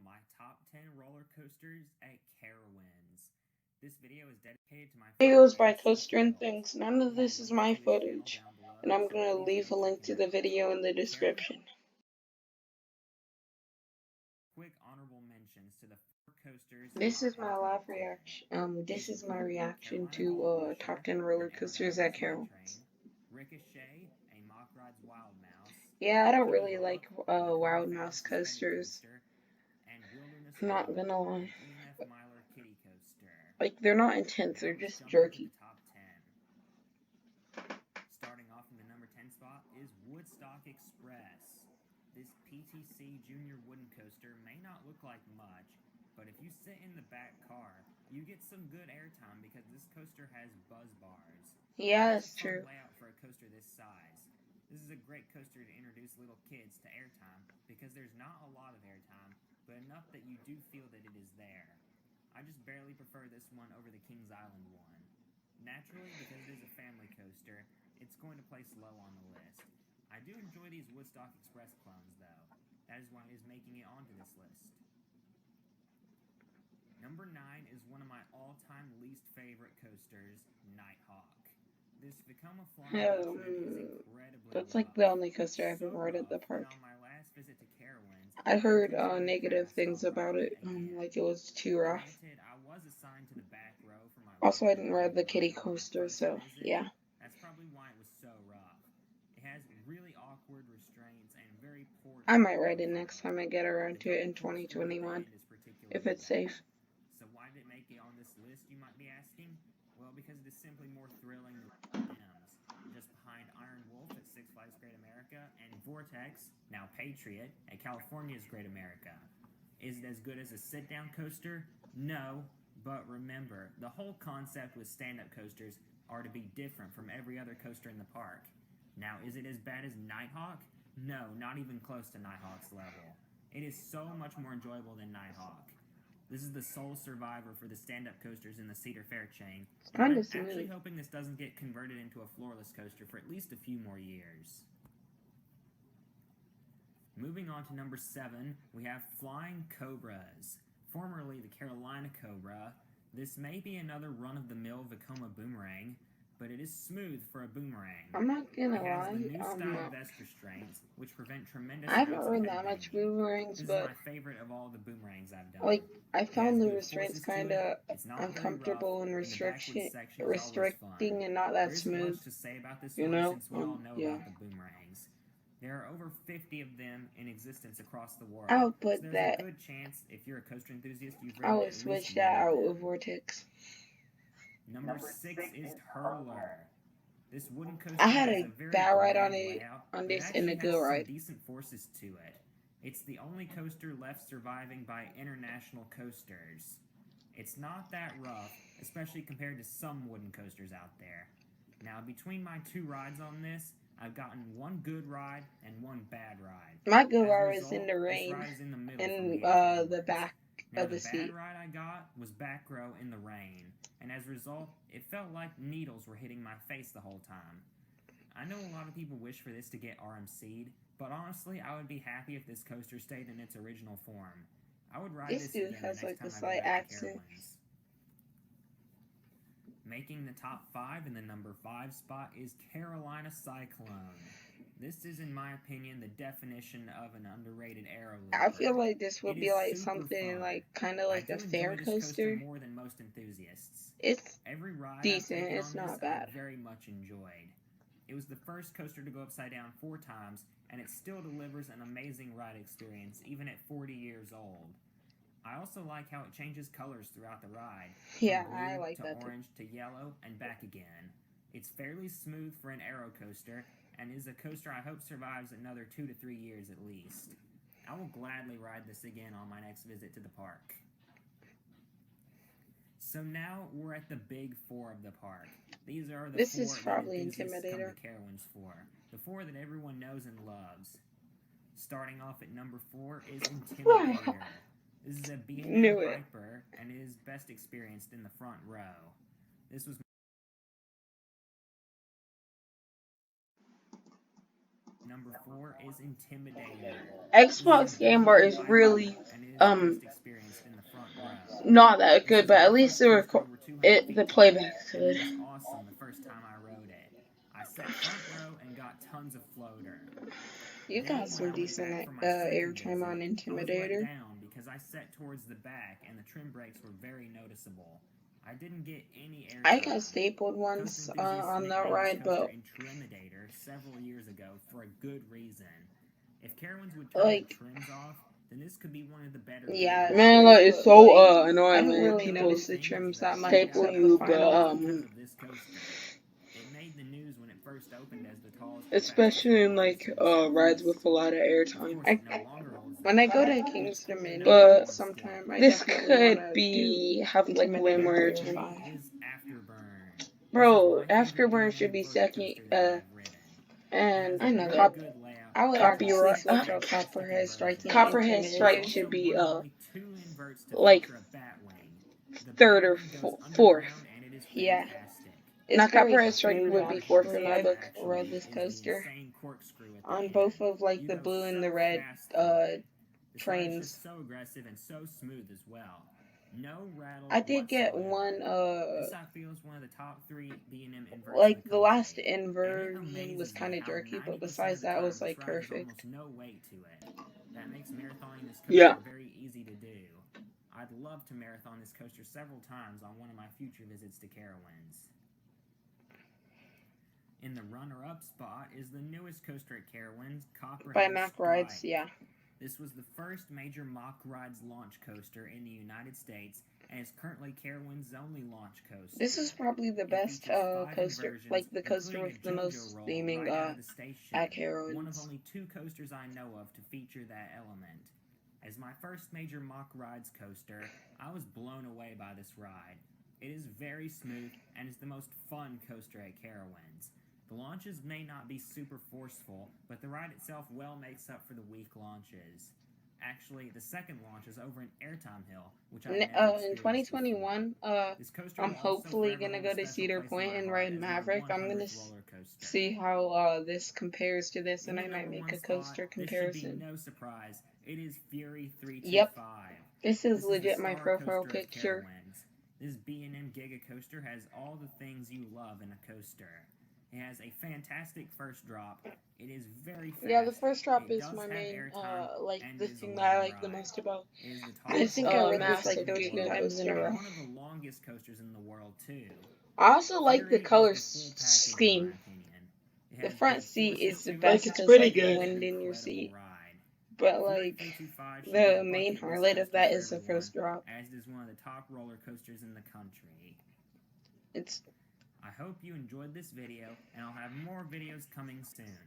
my top 10 roller coasters at Carowinds. This video is dedicated to my Videos favorite by air Coaster and thrills. Things. None of You have this a is link my to his channel footage, down below, and I'm so gonna please leave go a check link him to the out. video in the description. Quick honorable mentions to the 4 coasters This in is my my live top 10. reaction. This These is my include reaction Carolina Gold to Rusher, top 10 roller an coasters at aerodynamics night Carowinds. train, Ricochet, a Mock Ride's Wild Mouse, Yeah, I don't really Hee-Haw, like the Car Wild Fan Mouse suspended coasters. coaster, and Wilderness I'm not Road, gonna lie. an E&F Miler kiddie coaster. Like, they're not intense, Now they're let's just jump into the jerky. top 10. Starting off in the number 10 spot is Woodstock Express. This PTC Junior wooden coaster may not look like much, but if you sit in the back car, you get some good airtime because this coaster has buzz bars. Yeah, It has a that's fun true. layout for a coaster this size. This is a great coaster to introduce little kids to airtime because there's not a lot of airtime, but enough that you do feel that it is there. I just barely prefer this one over the Kings Island one. Naturally, because it is a family coaster, it's going to place low on the list. I do enjoy these Woodstock Express clones, though. That is why it is making it onto this list. Number 9 is one of my all-time least favorite coasters, Nighthawk. This Vekoma flying coaster is incredibly That's rough. like the only coaster I've So ever rode at the rough that park. on my last visit to Carowinds, I I heard intentionally negative passed things on about riding it, it again. like it was too rough. Granted, I was assigned to the back row for my Also, I limited didn't ride time the ride kiddie on my coaster, first so visit. yeah. That's probably why it was so rough. It has really awkward restraints and very poor I might track ride it control. next time I get around The to it in double corkscrew at the 2021, end is particularly if it's bad. safe. So why did it make it on this list, you might be asking? Well, because it is simply more thrilling than M's. Just behind Iron Wolf at Six Flags Great America and Vortex, now Patriot, at California's Great America. Is it as good as a sit-down coaster? No, but remember, the whole concept with stand-up coasters are to be different from every other coaster in the park. Now, is it as bad as Nighthawk? No, not even close to Nighthawk's level. It is so much more enjoyable than Nighthawk. This is the sole survivor for the stand-up coasters in the Cedar Fair chain, and I'm actually hoping this doesn't get converted into a floorless coaster for at least a few more years. Moving on to number 7, we have Flying Cobras. Formerly the Carolina Cobra, this may be another run-of-the-mill Vekoma boomerang, but it is smooth for a boomerang. I'm not gonna It has lie, the new style vest restraints, which prevent tremendous I haven't amounts of rode head that much banging. boomerangs, This is but my favorite of all the boomerangs I've done. like I It has found the good restraints forces to kind it, of it's not very rough, uncomfortable and and the backwoods section is always fun. restricting and not that There isn't smooth. much to say about this You one know, since we all know yeah. about the boomerangs. There are over 50 of them in existence across the world, I would so put there's that. a good chance if you're a coaster enthusiast you've I ridden would at least switch one that of out them. with Vortex. Number 6 is Hurler. This wooden coaster I had has a a very bad ride bland on it layout, on but it this and actually a has good some ride. decent forces to it. It's the only coaster left surviving by international coasters. It's not that rough, especially compared to some wooden coasters out there. Now, between my 2 rides on this, I've gotten one good ride and one bad ride. My good As a ride was result, in the this rain ride is in the middle for in me at the Carowinds. back Now, of the the bad seat. ride I got was back row in the rain, and as a result, it felt like needles were hitting my face the whole time. I know a lot of people wish for this to get RMC'd, but honestly, I would be happy if this coaster stayed in its original form. I would ride this again the next time I go back to Carowinds. Making the top 5 in the number 5 spot is Carolina Cyclone. This is, in my opinion, the definition of an underrated aero looper. I feel like this would It be is like super something fun. like kind of like I a do fair enjoy this coaster coaster. more than most enthusiasts. It's Every ride decent. I've taken It's on this, not bad. I very much enjoyed. It was the first coaster to go upside down 4 times, and it still delivers an amazing ride experience, even at 40 years old. I also like how it changes colors throughout the ride, Yeah, from blue I like to that orange to yellow and back again. It's fairly smooth for an aero coaster, and is a coaster I hope survives another 2 to 3 years at least. I will gladly ride this again on my next visit to the park. So now we're at the big 4 of the park. These are the 4 is probably enthusiasts come Intimidator. to Carowinds for. The 4 that everyone knows and loves. Starting off at number 4 is Intimidator. This is a B&M Hyper, and it is best experienced in the front row. This was number 4 is Intimidator. Xbox Game Bar is really experienced in the front row. not that This good, is but my at least first the coaster over 200 feet the tall, playback's and it good. was awesome the first time I rode it. I sat front row and got tons of floater. You Then, got when some I went decent back for my second airtime on visit, I was let Intimidator. down because I sat towards the back and the trim brakes were very noticeable. I didn't get any airtime. I got stapled once on that ride, but Intimidator several years ago for a good reason. If Carowinds would turn like, the trims off, then this could be one of the better. yeah, Man, like, it's so like, annoying I don't when really people notice the trims that much staple except you, the but final. Because of this coaster. It made the news when it first opened as the tallest, especially in like rides with a lot of airtime. When I go to Kingston But sometime, I this definitely could wanna be have like way more Intimidator airtime. 5. Afterburn. Bro, Afterburn should be second. And I know that. I would actually Copyright. switch out Copperhead Strike and Copperhead Strike Intimidator. should be like third or fourth. Yeah. Now It's very Copperhead Strike smooth, would be fourth in actually. my I book. rode this coaster on both of like the blue and the red trains. So aggressive and so smooth as well. No rattle. I did get one this I feel is one of the top 3 B&M inverts. like the last inversion was kind of jerky, but besides that, it was like perfect. No weight to it. That makes marathoning this coaster very easy to do. I'd love to marathon this coaster several times on one of my future visits to Carowinds. In the runner-up spot is the newest coaster at Carowinds, Copperhead By Mack Strike. Rides, yeah. This was the first major Mach Rides launch coaster in the United States, and is currently Carowinds' only launch coaster. This is probably the best coaster, like the coaster with the most theming at Carowinds. One of only 2 coasters I know of to feature that element. As my first major Mach Rides coaster, I was blown away by this ride. It is very smooth and is the most fun coaster at Carowinds. The launches may not be super forceful, but the ride itself well makes up for the weak launches. Actually, the second launch is over an airtime hill, which I in 2021, I'm hopefully gonna go to Cedar Point and ride Maverick. I'm gonna see how this compares to this, and I might make a coaster comparison. No surprise, it is Fury 325. Yep, this is legit my profile picture. This B&M Giga coaster has all the things you love in a coaster. It has a fantastic first drop. It is very fast. Yeah, the first drop is my main, like, the thing that I like the most about. I think I rode this like 13 times in a row. One of the longest coasters in the world too. I also like the color scheme. The front seat is the best because like the wind in your seat. But like the main highlight of that is the first drop. As it is one of the top roller coasters in the country. It's I hope you enjoyed this video, and I'll have more videos coming soon.